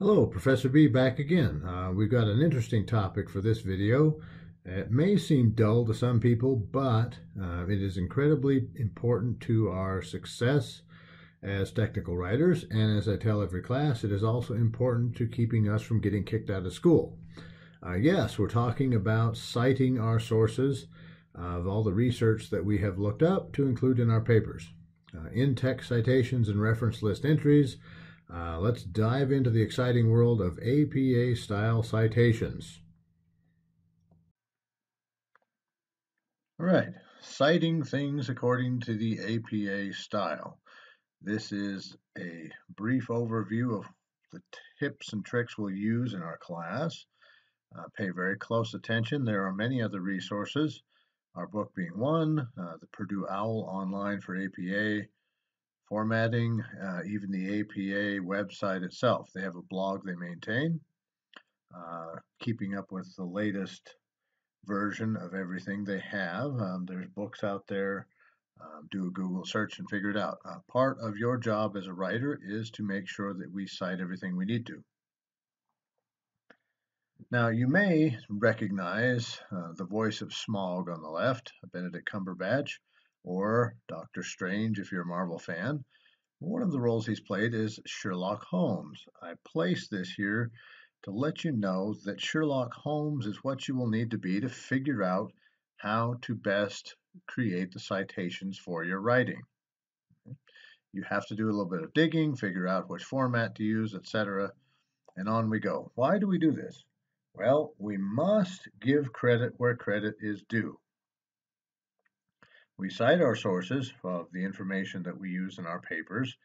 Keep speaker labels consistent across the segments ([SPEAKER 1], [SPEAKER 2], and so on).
[SPEAKER 1] Hello, Professor B back again. We've got an interesting topic for this video. It may seem dull to some people, but it is incredibly important to our success as technical writers. And as I tell every class, it is also important to keeping us from getting kicked out of school. Yes, we're talking about citing our sources of all the research that we have looked up to include in our papers. In-text citations and reference list entries. Let's dive into the exciting world of APA-style citations. All right, citing things according to the APA style. This is a brief overview of the tips and tricks we'll use in our class. Pay very close attention. There are many other resources, our book being one, the Purdue OWL online for APA, formatting, even the APA website itself. They have a blog they maintain, keeping up with the latest version of everything they have. There's books out there. Do a Google search and figure it out. Part of your job as a writer is to make sure that we cite everything we need to. Now, you may recognize the voice of Smaug on the left, Benedict Cumberbatch, or Doctor Strange if you're a Marvel fan. One of the roles he's played is Sherlock Holmes. I place this here to let you know that Sherlock Holmes is what you will need to be to figure out how to best create the citations for your writing. You have to do a little bit of digging, figure out which format to use, etc., and on we go. Why do we do this? Well, we must give credit where credit is due. We cite our sources of the information that we use in our papers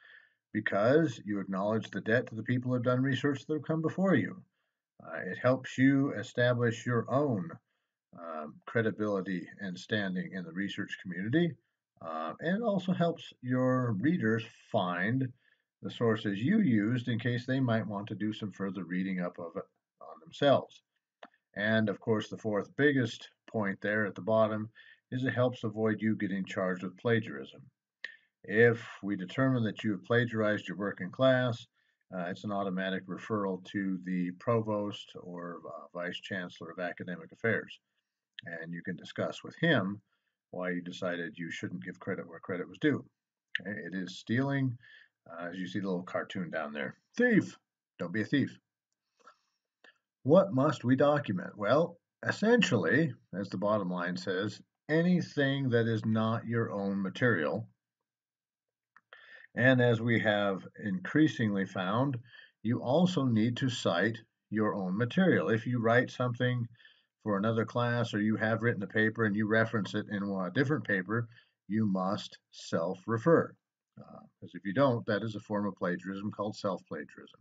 [SPEAKER 1] because you acknowledge the debt to the people who have done research that have come before you. It helps you establish your own credibility and standing in the research community, and it also helps your readers find the sources you used in case they might want to do some further reading up of it on themselves. And of course, the fourth biggest point there at the bottom is it helps avoid you getting charged with plagiarism. If we determine that you have plagiarized your work in class, it's an automatic referral to the provost or vice chancellor of academic affairs. And you can discuss with him why you decided you shouldn't give credit where credit was due. Okay? It is stealing, as you see the little cartoon down there. Thief! Don't be a thief. What must we document? Well, essentially, as the bottom line says, anything that is not your own material. And as we have increasingly found, you also need to cite your own material. If you write something for another class or you have written a paper and you reference it in a different paper, you must self-refer. Because if you don't, that is a form of plagiarism called self-plagiarism.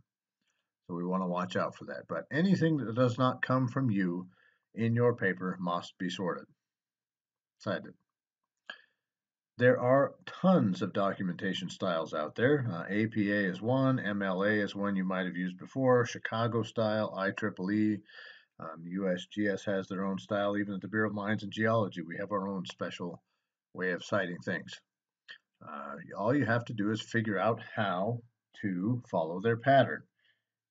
[SPEAKER 1] So we want to watch out for that. But anything that does not come from you in your paper must be sorted, cited. There are tons of documentation styles out there. APA is one, MLA is one you might have used before, Chicago style, IEEE, USGS has their own style. Even at the Bureau of Mines and Geology, we have our own special way of citing things. All you have to do is figure out how to follow their pattern.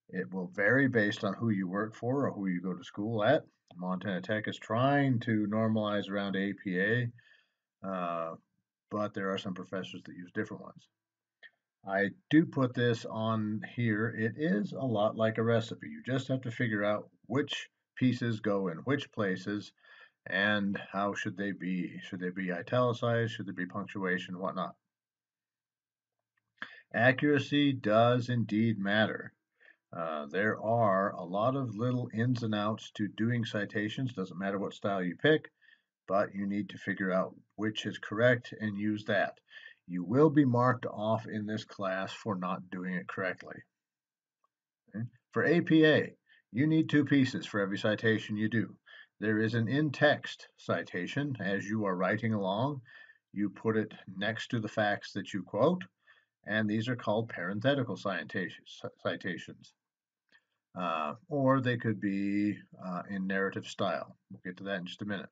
[SPEAKER 1] It will vary based on who you work for or who you go to school at. Montana Tech is trying to normalize around APA, but there are some professors that use different ones. I do put this on here. It is a lot like a recipe. You just have to figure out which pieces go in which places and how should they be. Should they be italicized? Should there be punctuation? Whatnot. Accuracy does indeed matter. There are a lot of little ins and outs to doing citations. Doesn't matter what style you pick, but you need to figure out which is correct and use that. You will be marked off in this class for not doing it correctly. Okay? For APA, you need two pieces for every citation you do. There is an in-text citation. As you are writing along, you put it next to the facts that you quote, and these are called parenthetical citations. Or they could be in narrative style. We'll get to that in just a minute.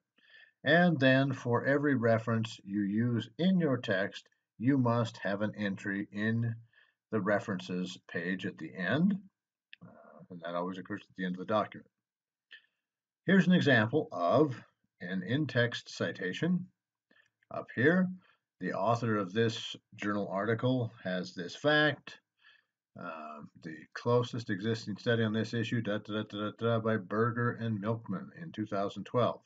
[SPEAKER 1] And then for every reference you use in your text, you must have an entry in the references page at the end. and that always occurs at the end of the document. Here's an example of an in-text citation. Up here, the author of this journal article has this fact. The closest existing study on this issue, by Beryer and Milkman in 2012.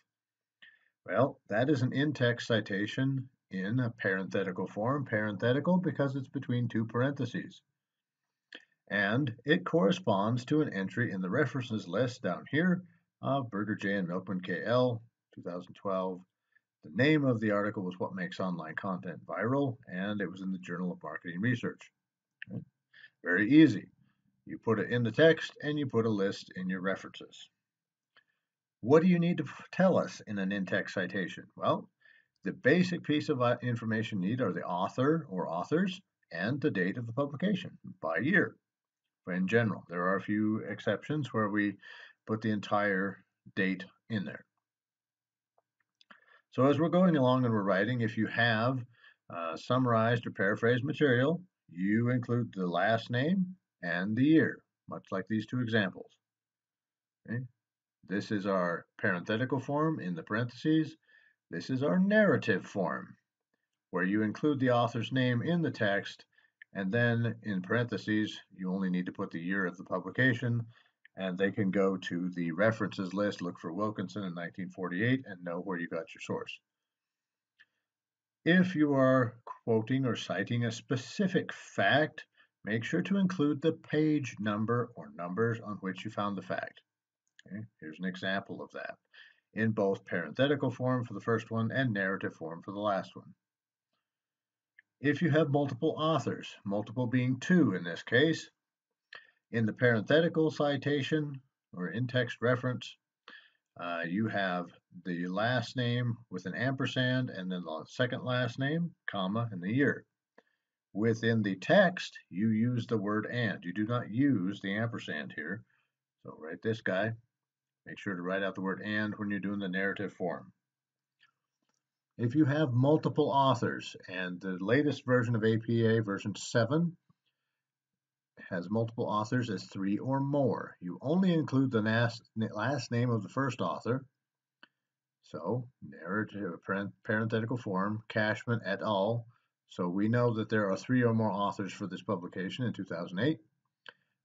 [SPEAKER 1] Well, that is an in-text citation in a parenthetical form. Parenthetical because it's between two parentheses. And it corresponds to an entry in the references list down here of Beryer J. and Milkman KL, 2012. The name of the article was What Makes Online Content Viral, and it was in the Journal of Marketing Research. Very easy. You put it in the text and you put a list in your references. What do you need to tell us in an in-text citation? Well, the basic piece of information you need are the author or authors and the date of the publication by year. In general, there are a few exceptions where we put the entire date in there. So as we're going along and we're writing, if you have summarized or paraphrased material, you include the last name and the year, much like these two examples. Okay? This is our parenthetical form in the parentheses. This is our narrative form, where you include the author's name in the text, and then in parentheses, you only need to put the year of the publication, and they can go to the references list, look for Wilkinson in 1948, and know where you got your source. If you are quoting or citing a specific fact, make sure to include the page number or numbers on which you found the fact. Okay, here's an example of that in both parenthetical form for the first one and narrative form for the last one. If you have multiple authors, multiple being two in this case, in the parenthetical citation or in-text reference, you have the last name with an ampersand and then the second last name, comma, and the year. Within the text, you use the word and. You do not use the ampersand here. So write this guy. Make sure to write out the word and when you're doing the narrative form. If you have multiple authors, and the latest version of APA, version 7, has multiple authors as 3 or more, you only include the last name of the first author. So, narrative parenthetical form, Cashman et al. So we know that there are 3 or more authors for this publication in 2008,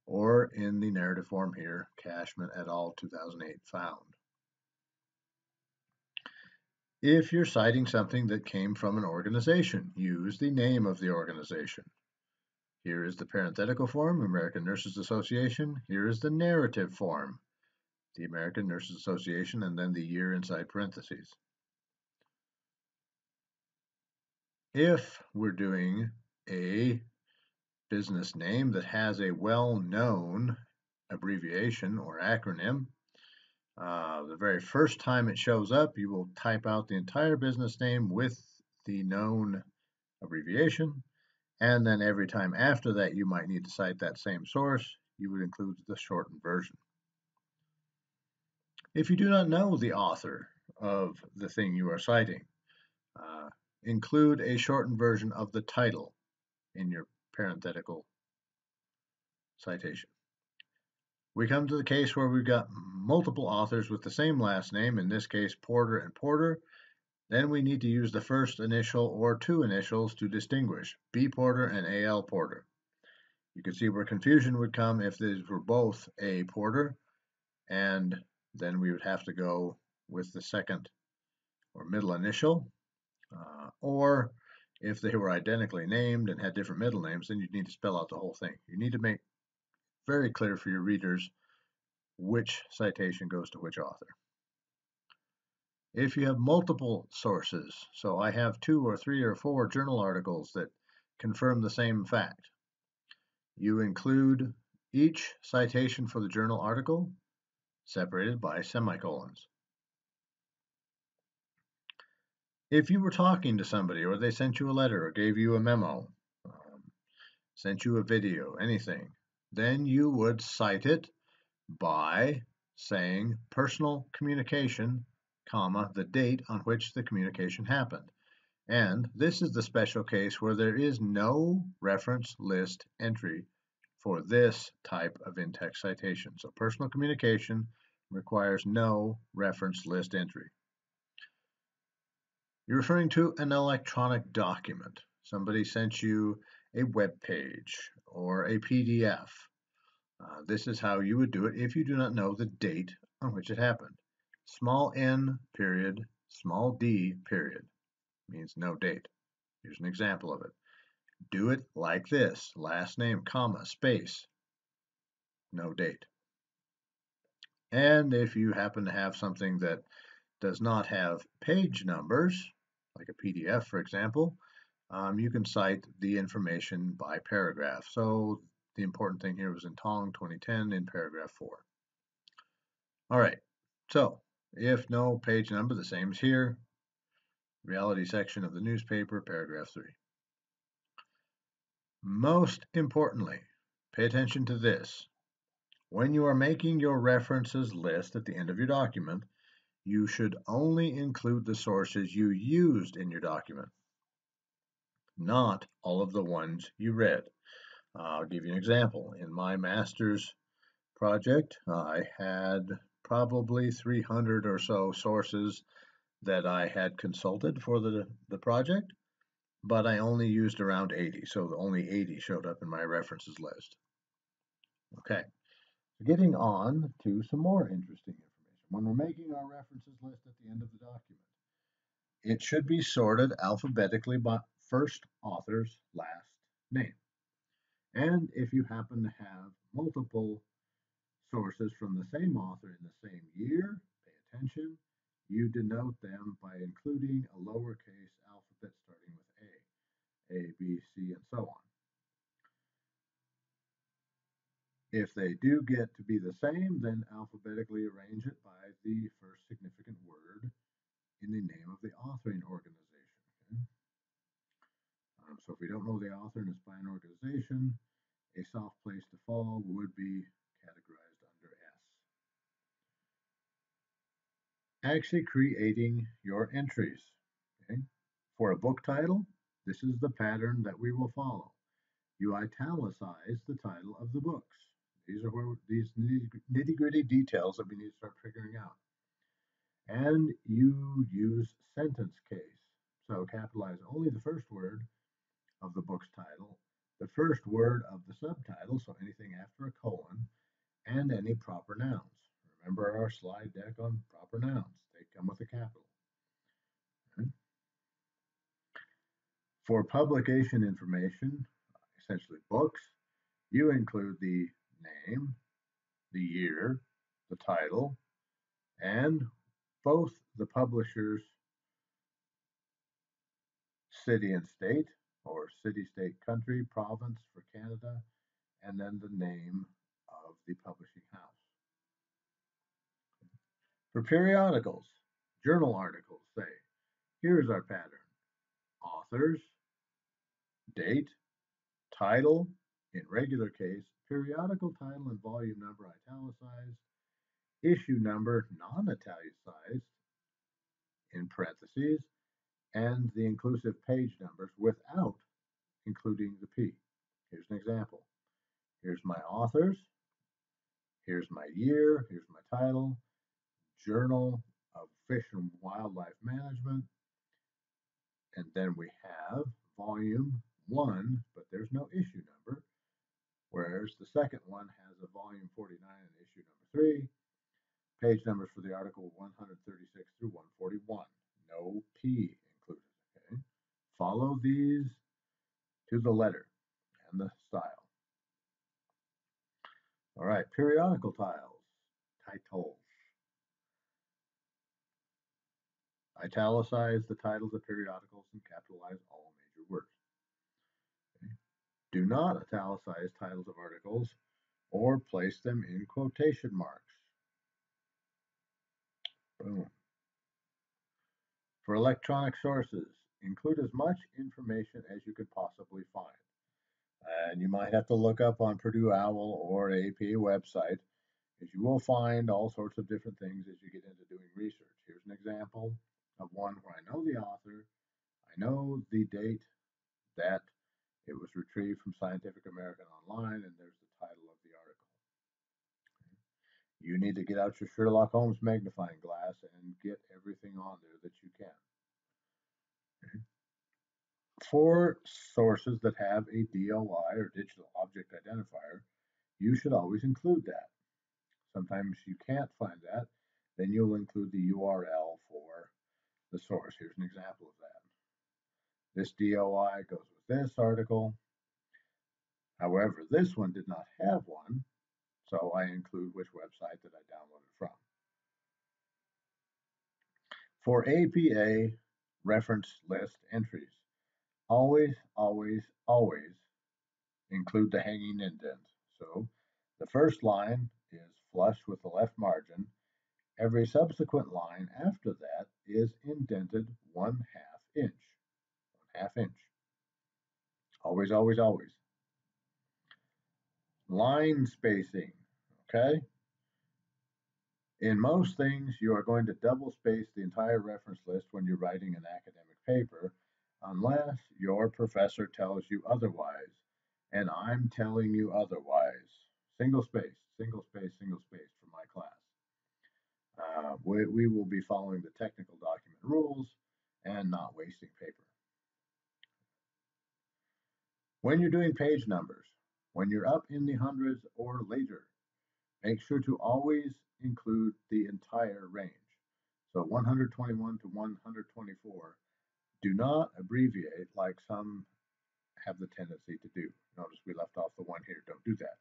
[SPEAKER 1] or in the narrative form here, Cashman et al. 2008 found. If you're citing something that came from an organization, use the name of the organization. Here is the parenthetical form, American Nurses Association. Here is the narrative form, the American Nurses Association, and then the year inside parentheses. If we're doing a business name that has a well-known abbreviation or acronym, the very first time it shows up, you will type out the entire business name with the known abbreviation, and then every time after that you might need to cite that same source, you would include the shortened version. If you do not know the author of the thing you are citing, include a shortened version of the title in your parenthetical citation. We come to the case where we've got multiple authors with the same last name, in this case Porter and Porter. Then we need to use the first initial or 2 initials to distinguish, B. Porter and A.L. Porter. You can see where confusion would come if these were both A. Porter, and then we would have to go with the second or middle initial, or if they were identically named and had different middle names, then you'd need to spell out the whole thing. You need to make very clear for your readers which citation goes to which author. If you have multiple sources, so I have 2 or 3 or 4 journal articles that confirm the same fact, you include each citation for the journal article separated by semicolons. If you were talking to somebody, or they sent you a letter or gave you a memo, sent you a video, anything, then you would cite it by saying personal communication, comma, the date on which the communication happened. And this is the special case where there is no reference list entry for this type of in-text citation. So personal communication requires no reference list entry. You're referring to an electronic document. Somebody sent you a web page or a PDF. This is how you would do it if you do not know the date on which it happened. Small n period, small d period means no date. Here's an example of it. Do it like this, last name, comma, space, no date. And if you happen to have something that does not have page numbers, like a PDF, for example, you can cite the information by paragraph. So the important thing here was in Tong 2010 in paragraph 4. All right, so if no page number, the same as here, reality section of the newspaper, paragraph 3. Most importantly, pay attention to this. When you are making your references list at the end of your document, you should only include the sources you used in your document, not all of the ones you read. I'll give you an example. In my master's project, I had probably 300 or so sources that I had consulted for the project, but I only used around 80, so only 80 showed up in my references list. Okay, so getting on to some more interesting information. When we're making our references list at the end of the document, it should be sorted alphabetically by first author's last name. And if you happen to have multiple sources from the same author in the same year, pay attention, you denote them by including a lowercase alphabet starting with A, B, C, and so on. If they do get to be the same, then alphabetically arrange it by the first significant word in the name of the authoring organization. Okay? So if we don't know the author and it's by an organization, a soft place to fall would be categorized under S. Actually creating your entries. Okay? For a book title, this is the pattern that we will follow. You italicize the title of the books. These are where these nitty-gritty details that we need to start figuring out. And you use sentence case. So capitalize only the first word of the book's title, the first word of the subtitle, so anything after a colon, and any proper nouns. Remember our slide deck on proper nouns. They come with a capital. Okay. For publication information, essentially books, you include the name, the year, the title, and both the publisher's city and state, or city, state, country, province for Canada, and then the name of the publishing house. For periodicals, journal articles say, here's our pattern. Authors, date, title, in regular case, periodical title and volume number italicized, issue number non-italicized in parentheses, and the inclusive page numbers without including the P. Here's an example. Here's my authors, here's my year, here's my title, Journal of Fish and Wildlife Management, and then we have volume 1, but there's no issue number, whereas the second one has a volume 49 and issue number 3, page numbers for the article 136 through 141, no P included. Okay? Follow these to the letter and the style. All right, periodical titles. Italicize the titles of periodicals and capitalize all major words. Okay. Do not italicize titles of articles or place them in quotation marks. Boom. For electronic sources, include as much information as you could possibly find. And you might have to look up on Purdue OWL or AP website, because you will find all sorts of different things as you get into doing research. Here's an example of one where I know the author, I know the date that it was retrieved from Scientific American Online, and there's the You need to get out your Sherlock Holmes magnifying glass and get everything on there that you can. For sources that have a DOI or digital object identifier, you should always include that. Sometimes you can't find that, then you'll include the URL for the source. Here's an example of that. This DOI goes with this article. However, this one did not have one, so I include which website that I downloaded from. For APA reference list entries, always, always, always include the hanging indent. So the first line is flush with the left margin. Every subsequent line after that is indented 1/2 inch. 1/2 inch. Always, always, always. Line spacing, okay? In most things, you are going to double space the entire reference list when you're writing an academic paper, unless your professor tells you otherwise. And I'm telling you otherwise. Single space, single space, single space for my class. We will be following the technical document rules and not wasting paper. When you're doing page numbers, when you're up in the hundreds or later, make sure to always include the entire range. So 121 to 124. Do not abbreviate like some have the tendency to do. Notice we left off the one here. Don't do that.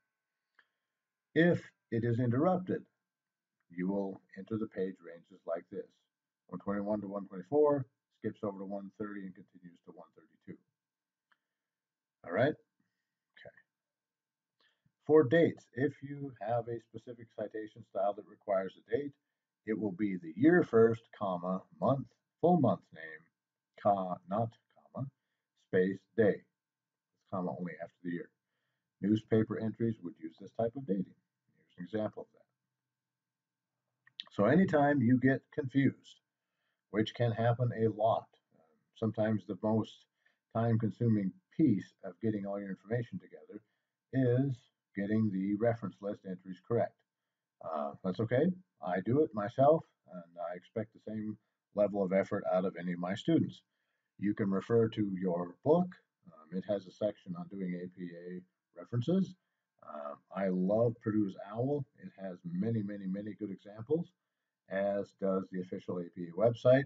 [SPEAKER 1] If it is interrupted, you will enter the page ranges like this. 121 to 124, skips over to 130 and continues to 132. All right? Okay. For dates, if you have a specific citation style that requires a date, it will be the year first, comma, month, full month name, not comma, space, day. It's comma only after the year. Newspaper entries would use this type of dating. Here's an example of that. So anytime you get confused, which can happen a lot, sometimes the most time-consuming piece of getting all your information together is getting the reference list entries correct. That's okay. I do it myself, and I expect the same level of effort out of any of my students. You can refer to your book. It has a section on doing APA references. I love Purdue's OWL. It has many, many, many good examples, as does the official APA website.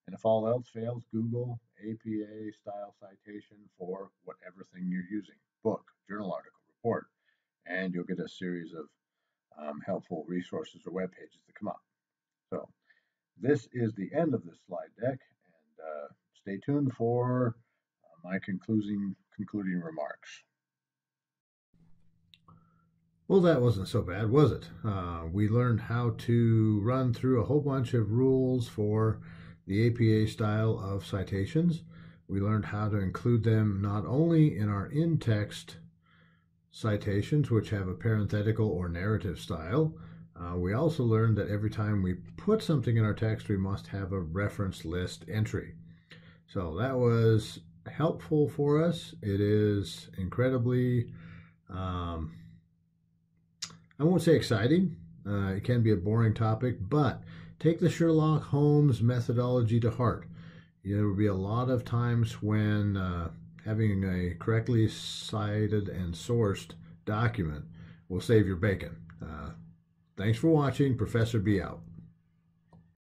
[SPEAKER 1] And if all else fails, Google APA style citation for whatever thing you're using, book, journal article, report, and you'll get a series of helpful resources or web pages that come up. So this is the end of this slide deck, and stay tuned for my concluding remarks. Well, that wasn't so bad, was it? We learned how to run through a whole bunch of rules for the APA style of citations. We learned how to include them not only in our in-text citations, which have a parenthetical or narrative style. We also learned that every time we put something in our text, we must have a reference list entry. So that was helpful for us. It is incredibly, I won't say exciting. It can be a boring topic, but take the Sherlock Holmes methodology to heart. There will be a lot of times when having a correctly cited and sourced document will save your bacon. Thanks for watching. Professor B out.